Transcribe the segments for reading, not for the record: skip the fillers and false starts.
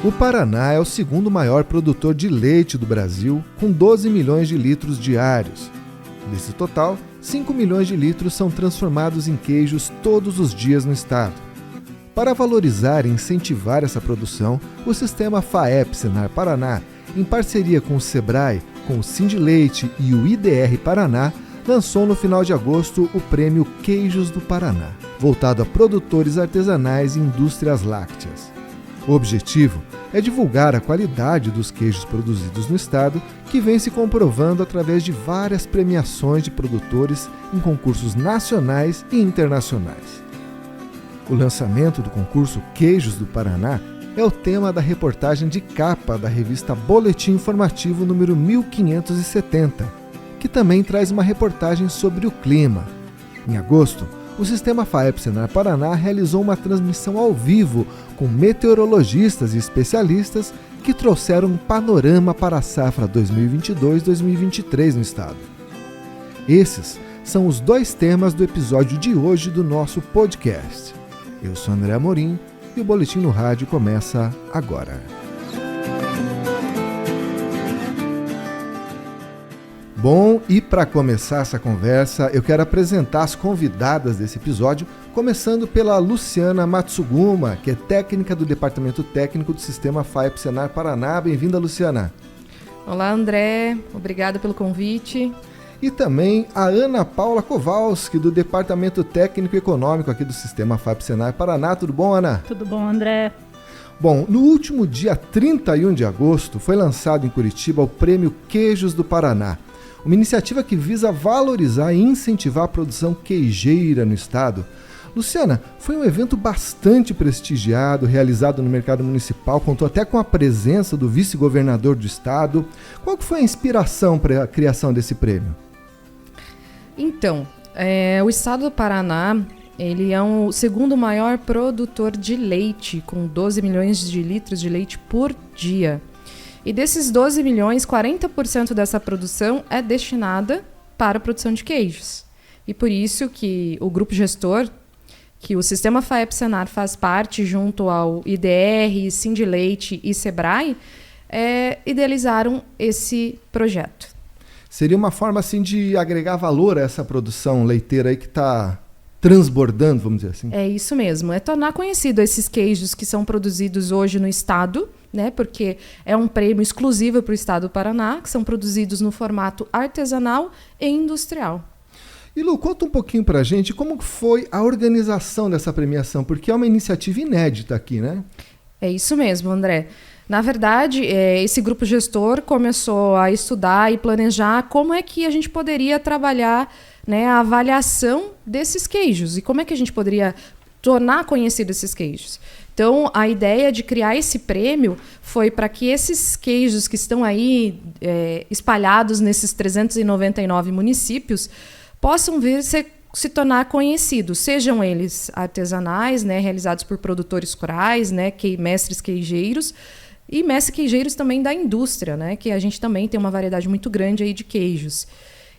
O Paraná é o segundo maior produtor de leite do Brasil, com 12 milhões de litros diários. Desse total, 5 milhões de litros são transformados em queijos todos os dias no estado. Para valorizar e incentivar essa produção, o sistema FAEP Senar Paraná, em parceria com o Sebrae, com o Sindileite e o IDR Paraná, lançou no final de agosto o prêmio Queijos do Paraná, voltado a produtores artesanais e indústrias lácteas. O objetivo é divulgar a qualidade dos queijos produzidos no estado, que vem se comprovando através de várias premiações de produtores em concursos nacionais e internacionais. O lançamento do concurso Queijos do Paraná é o tema da reportagem de capa da revista Boletim Informativo número 1570, que também traz uma reportagem sobre o clima. Em agosto, o sistema FAEP Senar Paraná realizou uma transmissão ao vivo com meteorologistas e especialistas que trouxeram um panorama para a safra 2022-2023 no estado. Esses são os dois temas do episódio de hoje do nosso podcast. Eu sou André Amorim e o Boletim no Rádio começa agora. Bom, e para começar essa conversa, eu quero apresentar as convidadas desse episódio, começando pela Luciana Matsuguma, que é técnica do Departamento Técnico do Sistema FAEP Senar Paraná. Bem-vinda, Luciana. Olá, André. Obrigada pelo convite. E também a Ana Paula Kowalski, do Departamento Técnico Econômico aqui do Sistema FAEP Senar Paraná. Tudo bom, Ana? Tudo bom, André. Bom, no último dia 31 de agosto, foi lançado em Curitiba o Prêmio Queijos do Paraná, uma iniciativa que visa valorizar e incentivar a produção queijeira no estado. Luciana, foi um evento bastante prestigiado, realizado no mercado municipal, contou até com a presença do vice-governador do estado. Qual que foi a inspiração para a criação desse prêmio? Então, o estado do Paraná, ele é o segundo maior produtor de leite, com 12 milhões de litros de leite por dia. E desses 12 milhões, 40% dessa produção é destinada para a produção de queijos. E por isso que o grupo gestor, que o Sistema FAEP Senar faz parte junto ao IDR, Sindileite e Sebrae, idealizaram esse projeto. Seria uma forma assim de agregar valor a essa produção leiteira aí que está transbordando, vamos dizer assim? É isso mesmo, é tornar conhecido esses queijos que são produzidos hoje no estado, né, porque é um prêmio exclusivo para o estado do Paraná, que são produzidos no formato artesanal e industrial. E Lu, conta um pouquinho para a gente como foi a organização dessa premiação, porque é uma iniciativa inédita aqui, né? É isso mesmo, André. Na verdade, esse grupo gestor começou a estudar e planejar como é que a gente poderia trabalhar, né, a avaliação desses queijos e como é que a gente poderia tornar conhecidos esses queijos. Então, a ideia de criar esse prêmio foi para que esses queijos que estão aí espalhados nesses 399 municípios possam vir se tornar conhecidos, sejam eles artesanais, né, realizados por produtores rurais, né, mestres queijeiros, e mestres queijeiros também da indústria, né, que a gente também tem uma variedade muito grande aí de queijos.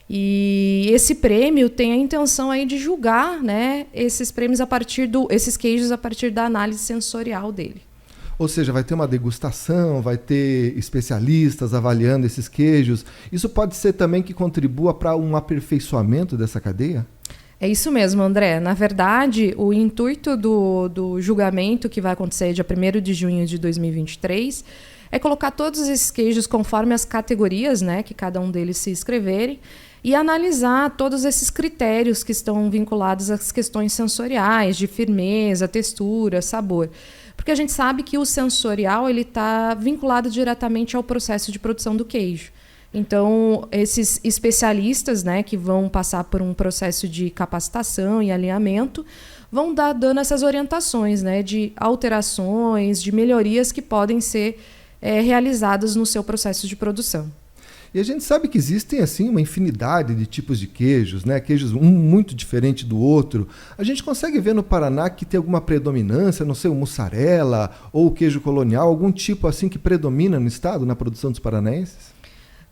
E esse prêmio tem a intenção aí de julgar, né, esses prêmios esses queijos a partir da análise sensorial dele. Ou seja, vai ter uma degustação, vai ter especialistas avaliando esses queijos. Isso pode ser também que contribua para um aperfeiçoamento dessa cadeia? É isso mesmo, André. Na verdade, o intuito do julgamento que vai acontecer dia 1º de junho de 2023 é colocar todos esses queijos conforme as categorias, né, que cada um deles se inscreverem, e analisar todos esses critérios que estão vinculados às questões sensoriais, de firmeza, textura, sabor. Porque a gente sabe que o sensorial está vinculado diretamente ao processo de produção do queijo. Então, esses especialistas, né, que vão passar por um processo de capacitação e alinhamento, vão dando essas orientações, né, de alterações, de melhorias que podem ser realizadas no seu processo de produção. E a gente sabe que existem assim uma infinidade de tipos de queijos, né? Queijos um muito diferente do outro. A gente consegue ver no Paraná que tem alguma predominância, não sei, o mussarela ou o queijo colonial, algum tipo assim que predomina no estado, na produção dos paranaenses?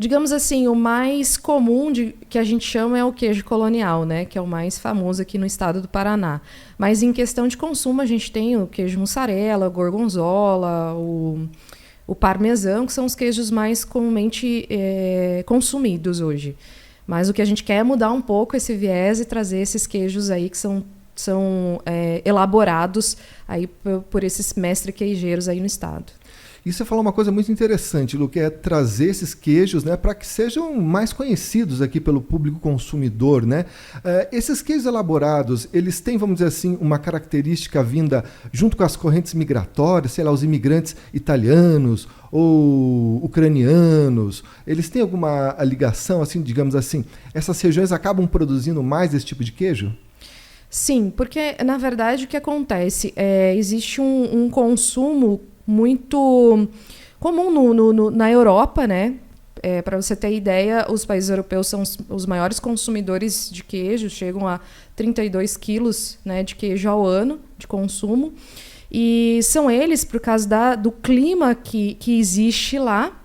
Digamos assim, o mais comum que a gente chama é o queijo colonial, né? Que é o mais famoso aqui no estado do Paraná. Mas em questão de consumo, a gente tem o queijo mussarela, o gorgonzola, o parmesão, que são os queijos mais comumente consumidos hoje. Mas o que a gente quer é mudar um pouco esse viés e trazer esses queijos aí que são elaborados aí por esses mestres queijeiros aí no estado. E você falou uma coisa muito interessante, Lu, que é trazer esses queijos, né, para que sejam mais conhecidos aqui pelo público consumidor, né? Esses queijos elaborados, eles têm, vamos dizer assim, uma característica vinda junto com as correntes migratórias, sei lá, os imigrantes italianos ou ucranianos, eles têm alguma ligação, assim, digamos assim, essas regiões acabam produzindo mais esse tipo de queijo? Sim, porque, na verdade, o que acontece? Existe um consumo muito comum na Europa, né? Para você ter ideia, os países europeus são os maiores consumidores de queijo, chegam a 32 quilos, né, de queijo ao ano de consumo. E são eles, por causa do clima que existe lá,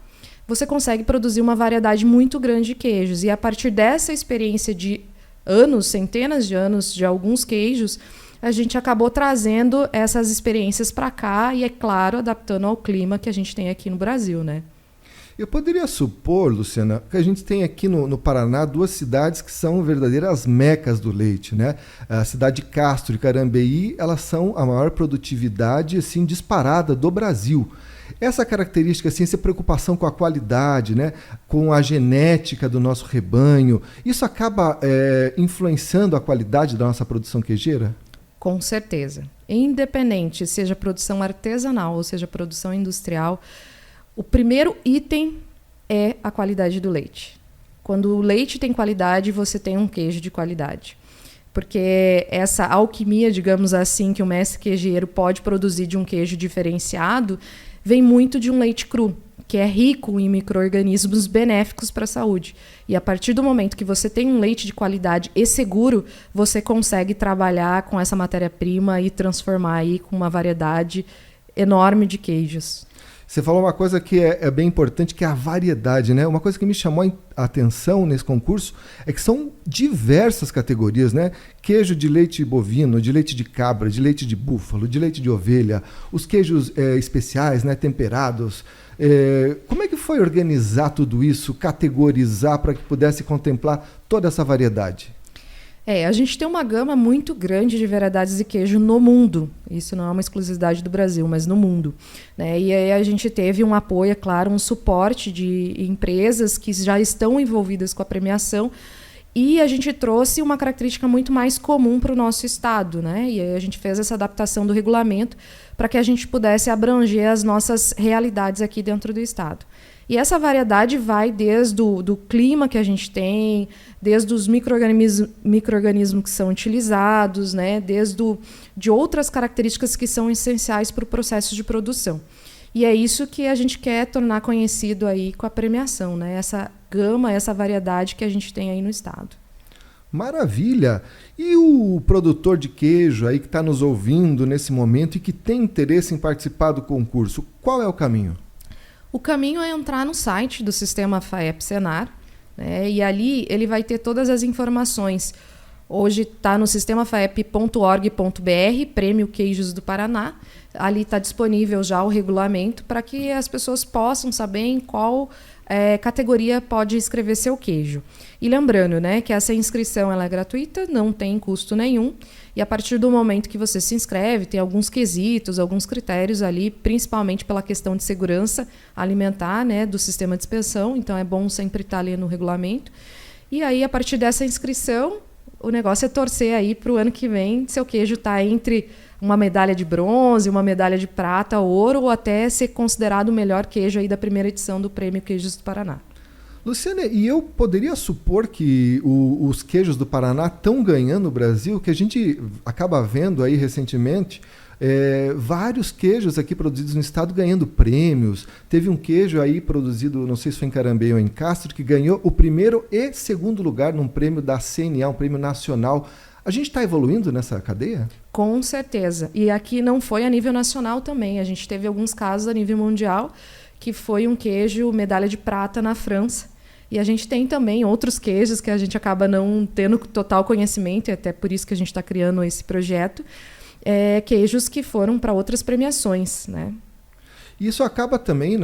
você consegue produzir uma variedade muito grande de queijos. E a partir dessa experiência de anos, centenas de anos de alguns queijos, a gente acabou trazendo essas experiências para cá e, é claro, adaptando ao clima que a gente tem aqui no Brasil, né? Eu poderia supor, Luciana, que a gente tem aqui no Paraná duas cidades que são verdadeiras mecas do leite, né? A cidade de Castro e Carambeí, elas são a maior produtividade, assim, disparada do Brasil. Essa característica, assim, essa preocupação com a qualidade, né, com a genética do nosso rebanho, isso acaba influenciando a qualidade da nossa produção queijeira? Com certeza. Independente, seja produção artesanal ou seja produção industrial, o primeiro item é a qualidade do leite. Quando o leite tem qualidade, você tem um queijo de qualidade. Porque essa alquimia, digamos assim, que o mestre queijeiro pode produzir de um queijo diferenciado, vem muito de um leite cru, que é rico em micro-organismos benéficos para a saúde. E a partir do momento que você tem um leite de qualidade e seguro, você consegue trabalhar com essa matéria-prima e transformar aí com uma variedade enorme de queijos. Você falou uma coisa que é bem importante, que é a variedade, né? Uma coisa que me chamou a atenção nesse concurso é que são diversas categorias, né? Queijo de leite bovino, de leite de cabra, de leite de búfalo, de leite de ovelha, os queijos especiais, né? Temperados. Como é que foi organizar tudo isso, categorizar para que pudesse contemplar toda essa variedade? A gente tem uma gama muito grande de variedades de queijo no mundo. Isso não é uma exclusividade do Brasil, mas no mundo, né? E aí a gente teve um apoio, é claro, um suporte de empresas que já estão envolvidas com a premiação. E a gente trouxe uma característica muito mais comum para o nosso estado, né? E aí a gente fez essa adaptação do regulamento para que a gente pudesse abranger as nossas realidades aqui dentro do estado. E essa variedade vai desde do clima que a gente tem, desde os micro-organismos que são utilizados, né? De outras características que são essenciais para o processo de produção. E é isso que a gente quer tornar conhecido aí com a premiação, né? Essa gama, essa variedade que a gente tem aí no estado. Maravilha! E o produtor de queijo aí que está nos ouvindo nesse momento e que tem interesse em participar do concurso, qual é o caminho? O caminho é entrar no site do Sistema FAEP-Senar, né? E ali ele vai ter todas as informações. Hoje está no sistemafaep.org.br, Prêmio Queijos do Paraná. Ali está disponível já o regulamento para que as pessoas possam saber em qual categoria pode inscrever seu queijo. E lembrando, né, que essa inscrição ela é gratuita, não tem custo nenhum. E a partir do momento que você se inscreve, tem alguns quesitos, alguns critérios ali, principalmente pela questão de segurança alimentar, né, do sistema de inspeção. Então é bom sempre estar ali no regulamento. E aí, a partir dessa inscrição, o negócio é torcer aí para o ano que vem, seu queijo está entre uma medalha de bronze, uma medalha de prata, ouro, ou até ser considerado o melhor queijo aí da primeira edição do Prêmio Queijos do Paraná. Luciana, e eu poderia supor que os queijos do Paraná estão ganhando no Brasil, que a gente acaba vendo aí recentemente vários queijos aqui produzidos no estado ganhando prêmios. Teve um queijo aí produzido, não sei se foi em Carambeí ou em Castro, que ganhou o primeiro e segundo lugar num prêmio da CNA, um prêmio nacional. A gente está evoluindo nessa cadeia? Com certeza. E aqui não foi a nível nacional também. A gente teve alguns casos a nível mundial, que foi um queijo medalha de prata na França, E a gente tem também outros queijos que a gente acaba não tendo total conhecimento, e até por isso que a gente está criando esse projeto, queijos que foram para outras premiações, né? Isso acaba também,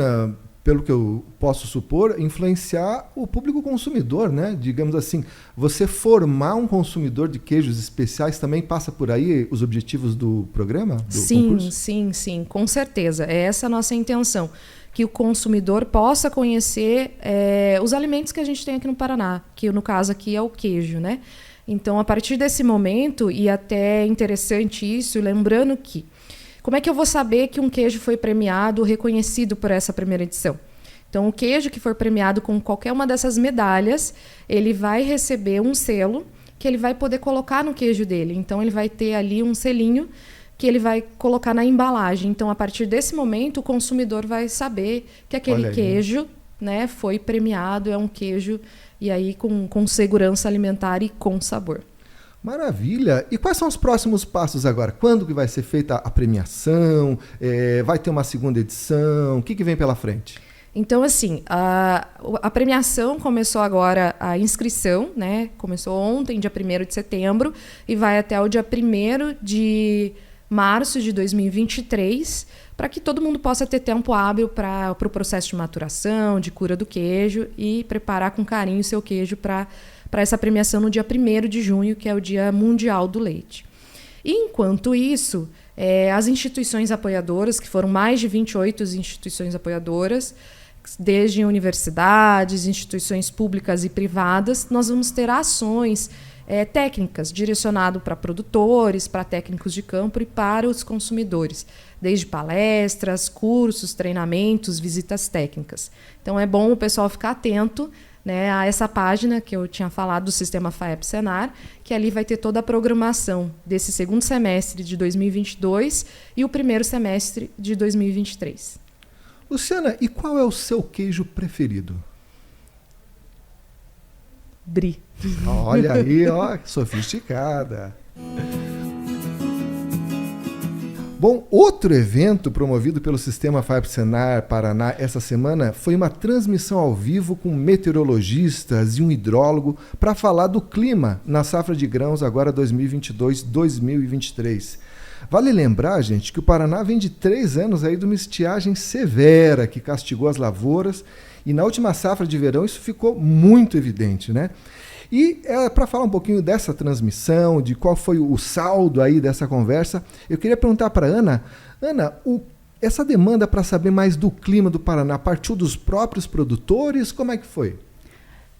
pelo que eu posso supor, influenciar o público consumidor, né? Digamos assim, você formar um consumidor de queijos especiais também passa por aí os objetivos do programa? Do concurso? Sim, com certeza. É essa a nossa intenção, que o consumidor possa conhecer os alimentos que a gente tem aqui no Paraná, que no caso aqui é o queijo, né? Então, a partir desse momento, e até é interessante isso, lembrando que como é que eu vou saber que um queijo foi premiado, reconhecido por essa primeira edição? Então, o queijo que for premiado com qualquer uma dessas medalhas, ele vai receber um selo que ele vai poder colocar no queijo dele. Então, ele vai ter ali um selinho que ele vai colocar na embalagem. Então, a partir desse momento, o consumidor vai saber que aquele queijo, né, foi premiado, é um queijo e aí com segurança alimentar e com sabor. Maravilha! E quais são os próximos passos agora? Quando que vai ser feita a premiação? Vai ter uma segunda edição? O que vem pela frente? Então, assim, a premiação começou agora, a inscrição, né? Começou ontem, dia 1º de setembro, e vai até o dia 1º de março de 2023, para que todo mundo possa ter tempo hábil para o processo de maturação, de cura do queijo e preparar com carinho o seu queijo para essa premiação no dia 1º de junho, que é o Dia Mundial do Leite. E, enquanto isso, as instituições apoiadoras, que foram mais de 28 instituições apoiadoras, desde universidades, instituições públicas e privadas, nós vamos ter ações técnicas direcionadas para produtores, para técnicos de campo e para os consumidores, desde palestras, cursos, treinamentos, visitas técnicas. Então, é bom o pessoal ficar atento, né, a essa página que eu tinha falado do Sistema FAEP-Senar, que ali vai ter toda a programação desse segundo semestre de 2022 e o primeiro semestre de 2023. Luciana, e qual é o seu queijo preferido? Brie. Olha aí, ó, sofisticada. Bom, outro evento promovido pelo Sistema FAEP-Senar Paraná essa semana foi uma transmissão ao vivo com meteorologistas e um hidrólogo para falar do clima na safra de grãos agora 2022-2023. Vale lembrar, gente, que o Paraná vem de 3 anos aí de uma estiagem severa que castigou as lavouras e na última safra de verão isso ficou muito evidente, né? E para falar um pouquinho dessa transmissão, de qual foi o saldo aí dessa conversa, eu queria perguntar para Ana, essa demanda para saber mais do clima do Paraná partiu dos próprios produtores? Como é que foi?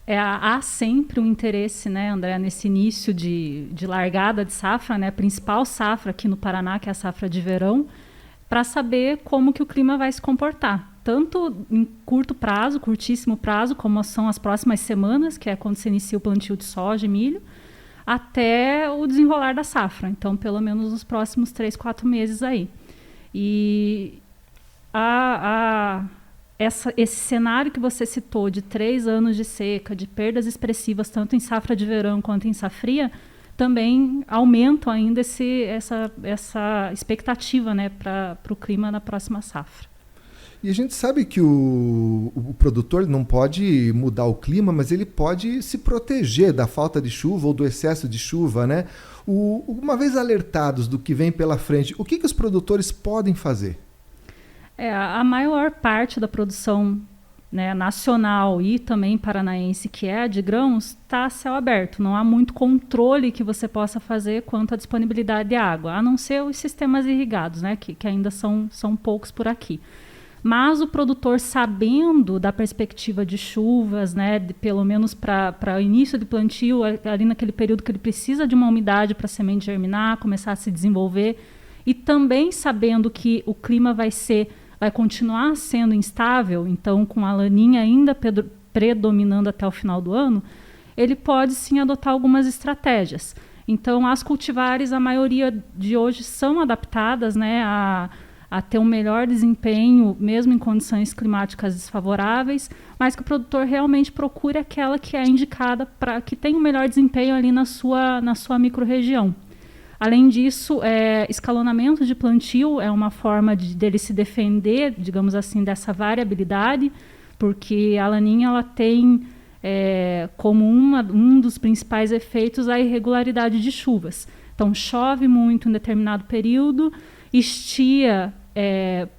Há sempre um interesse, né, André, nesse início de largada de safra, né, a principal safra aqui no Paraná, que é a safra de verão, para saber como que o clima vai se comportar. Tanto em curtíssimo prazo, como são as próximas semanas, que é quando se inicia o plantio de soja e milho, até o desenrolar da safra. Então, pelo menos nos próximos 3, 4 meses aí. E esse cenário que você citou de 3 anos de seca, de perdas expressivas, tanto em safra de verão quanto em safria, também aumentam ainda essa expectativa, né, para o clima na próxima safra. E a gente sabe que o produtor não pode mudar o clima, mas ele pode se proteger da falta de chuva ou do excesso de chuva, né? Uma vez alertados do que vem pela frente, o que os produtores podem fazer? A maior parte da produção, né, nacional e também paranaense, que é a de grãos, está a céu aberto. Não há muito controle que você possa fazer quanto à disponibilidade de água, a não ser os sistemas irrigados, né, que ainda são poucos por aqui. Mas o produtor, sabendo da perspectiva de chuvas, né, pelo menos para o início do plantio, ali naquele período que ele precisa de uma umidade para a semente germinar, começar a se desenvolver, e também sabendo que o clima vai continuar sendo instável, então com a laninha ainda predominando até o final do ano, ele pode sim adotar algumas estratégias. Então, as cultivares, a maioria de hoje são adaptadas, né, a ter um melhor desempenho, mesmo em condições climáticas desfavoráveis, mas que o produtor realmente procure aquela que é indicada para que tenha um melhor desempenho ali na sua microrregião. Além disso, escalonamento de plantio é uma forma dele se defender, digamos assim, dessa variabilidade, porque a laninha ela tem como um dos principais efeitos a irregularidade de chuvas. Então, chove muito em determinado período, estia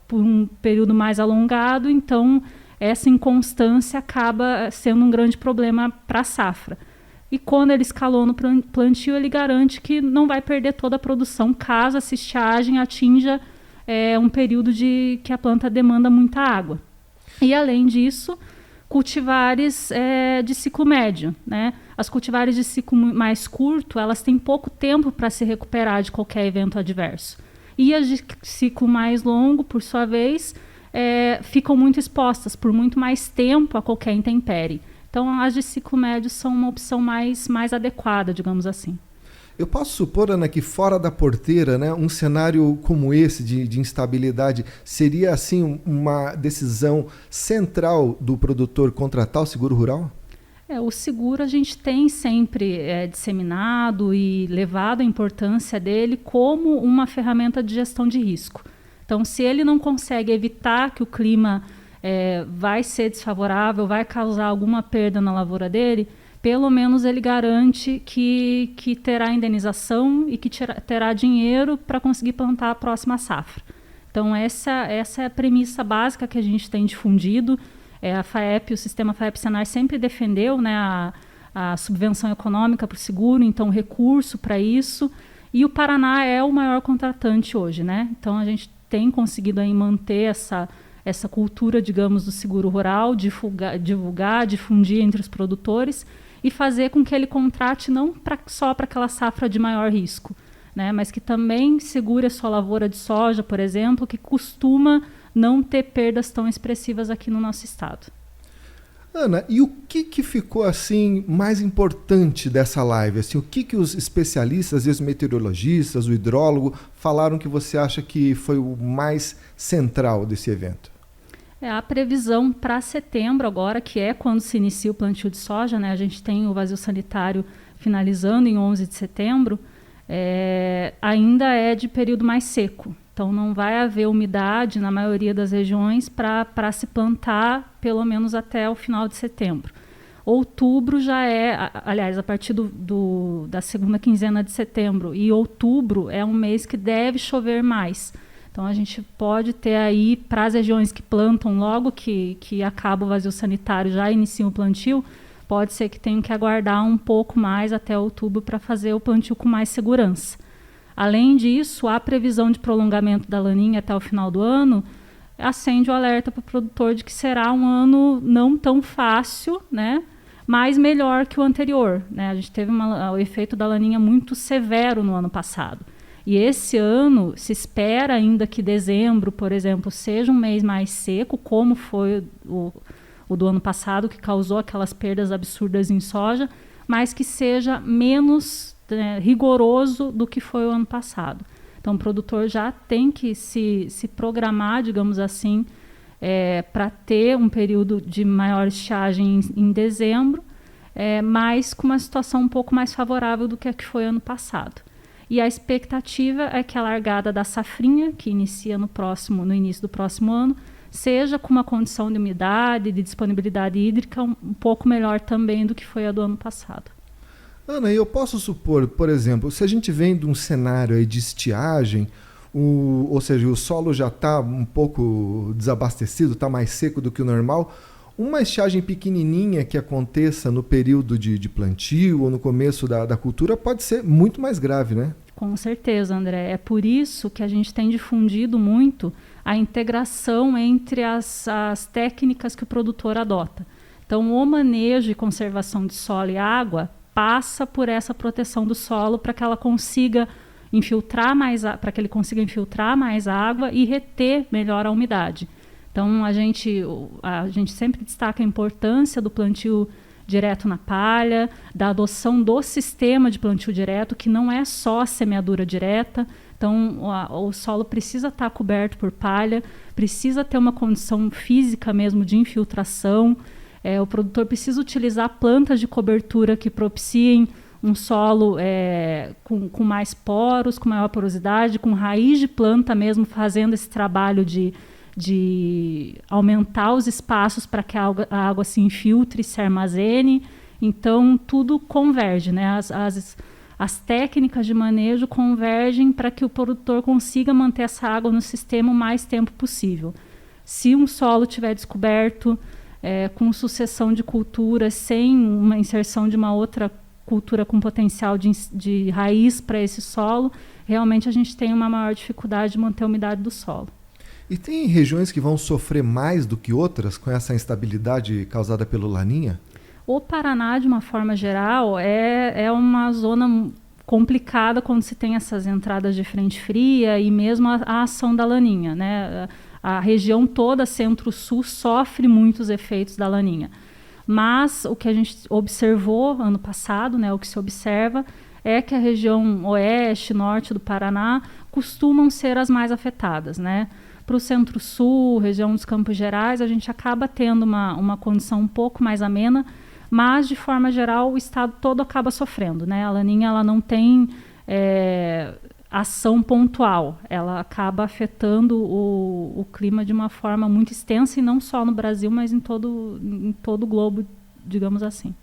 por um período mais alongado, então essa inconstância acaba sendo um grande problema para a safra. E quando ele escalou no plantio, ele garante que não vai perder toda a produção caso essa estiagem atinja um período que a planta demanda muita água. E, além disso, cultivares de ciclo médio, né? As cultivares de ciclo mais curto, elas têm pouco tempo para se recuperar de qualquer evento adverso. E as de ciclo mais longo, por sua vez, ficam muito expostas por muito mais tempo a qualquer intempérie. Então, as de ciclo médio são uma opção mais adequada, digamos assim. Eu posso supor, Ana, que fora da porteira, né, um cenário como esse de instabilidade seria assim uma decisão central do produtor contratar o seguro rural? O seguro a gente tem sempre disseminado e levado a importância dele como uma ferramenta de gestão de risco. Então, se ele não consegue evitar que o clima vai ser desfavorável, vai causar alguma perda na lavoura dele, pelo menos ele garante que terá indenização e que terá dinheiro para conseguir plantar a próxima safra. Então, essa é a premissa básica que a gente tem difundido. A FAEP, o sistema FAEP-Senar sempre defendeu, né, a subvenção econômica para o seguro, então recurso para isso. E o Paraná é o maior contratante hoje, né? Então, a gente tem conseguido aí manter essa cultura, digamos, do seguro rural, divulgar, difundir entre os produtores e fazer com que ele contrate não só para aquela safra de maior risco, né, mas que também segure a sua lavoura de soja, por exemplo, que costuma não ter perdas tão expressivas aqui no nosso estado. Ana, e o que ficou assim mais importante dessa live? Assim, o que os especialistas, os meteorologistas, o hidrólogo falaram que você acha que foi o mais central desse evento? A previsão para setembro agora, que é quando se inicia o plantio de soja, né? A gente tem o vazio sanitário finalizando em 11 de setembro, ainda é de período mais seco. Então, não vai haver umidade na maioria das regiões para se plantar, pelo menos até o final de setembro. Outubro já aliás, a partir da segunda quinzena de setembro e outubro é um mês que deve chover mais. Então, a gente pode ter aí, para as regiões que plantam logo que acaba o vazio sanitário, já iniciam o plantio, pode ser que tenham que aguardar um pouco mais até outubro para fazer o plantio com mais segurança. Além disso, a previsão de prolongamento da Laninha até o final do ano acende o alerta para o produtor de que será um ano não tão fácil, né, mas melhor que o anterior, né? A gente teve o efeito da Laninha muito severo no ano passado. E esse ano se espera ainda que dezembro, por exemplo, seja um mês mais seco, como foi o do ano passado, que causou aquelas perdas absurdas em soja, mas que seja menos rigoroso do que foi o ano passado. Então, o produtor já tem que se programar, digamos assim, para ter um período de maior estiagem em dezembro, mas com uma situação um pouco mais favorável do que a que foi ano passado. E a expectativa é que a largada da safrinha, que inicia no início do próximo ano, seja com uma condição de umidade, de disponibilidade hídrica um pouco melhor também do que foi a do ano passado. Ana, eu posso supor, por exemplo, se a gente vem de um cenário aí de estiagem, ou seja, o solo já está um pouco desabastecido, está mais seco do que o normal, uma estiagem pequenininha que aconteça no período de plantio ou no começo da cultura pode ser muito mais grave, né? Com certeza, André. É por isso que a gente tem difundido muito a integração entre as técnicas que o produtor adota. Então, o manejo e conservação de solo e água passa por essa proteção do solo para que ela consiga infiltrar para que ele consiga infiltrar mais água e reter melhor a umidade. Então, a gente sempre destaca a importância do plantio direto na palha, da adoção do sistema de plantio direto, que não é só a semeadura direta. Então, o solo precisa estar coberto por palha, precisa ter uma condição física mesmo de infiltração. O produtor precisa utilizar plantas de cobertura que propiciem um solo com mais poros, com maior porosidade, com raiz de planta mesmo, fazendo esse trabalho de de aumentar os espaços para que a água se infiltre e se armazene. Então, tudo converge, né? As técnicas de manejo convergem para que o produtor consiga manter essa água no sistema o mais tempo possível. Se um solo estiver descoberto, com sucessão de culturas, sem uma inserção de uma outra cultura com potencial de raiz para esse solo, realmente a gente tem uma maior dificuldade de manter a umidade do solo. E tem regiões que vão sofrer mais do que outras com essa instabilidade causada pelo Laninha? O Paraná, de uma forma geral, é uma zona complicada quando se tem essas entradas de frente fria e mesmo a ação da Laninha, né? A região toda, centro-sul, sofre muitos efeitos da Laninha. Mas o que a gente observou ano passado, né, o que se observa, é que a região oeste, norte do Paraná costumam ser as mais afetadas, né? Para o centro-sul, região dos Campos Gerais, a gente acaba tendo uma condição um pouco mais amena, mas, de forma geral, o estado todo acaba sofrendo, né? A Laninha ela não tem ação pontual, ela acaba afetando o clima de uma forma muito extensa, e não só no Brasil, mas em todo o globo, digamos assim.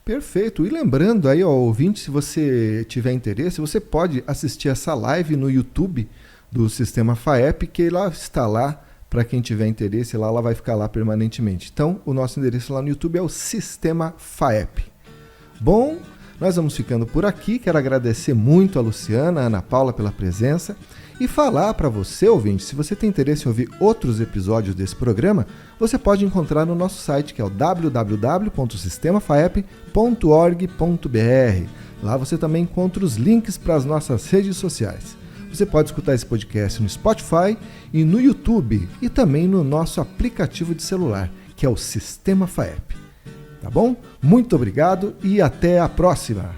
Perfeito. E lembrando aí, ouvinte, se você tiver interesse, você pode assistir essa live no YouTube do Sistema FAEP, que lá está lá, para quem tiver interesse, lá ela vai ficar lá permanentemente. Então, o nosso endereço lá no YouTube é o Sistema FAEP. Bom, nós vamos ficando por aqui. Quero agradecer muito a Luciana, a Ana Paula pela presença e falar para você, ouvinte, se você tem interesse em ouvir outros episódios desse programa, você pode encontrar no nosso site, que é o www.sistemafaep.org.br. Lá você também encontra os links para as nossas redes sociais. Você pode escutar esse podcast no Spotify e no YouTube e também no nosso aplicativo de celular, que é o Sistema FAEP. Tá bom? Muito obrigado e até a próxima!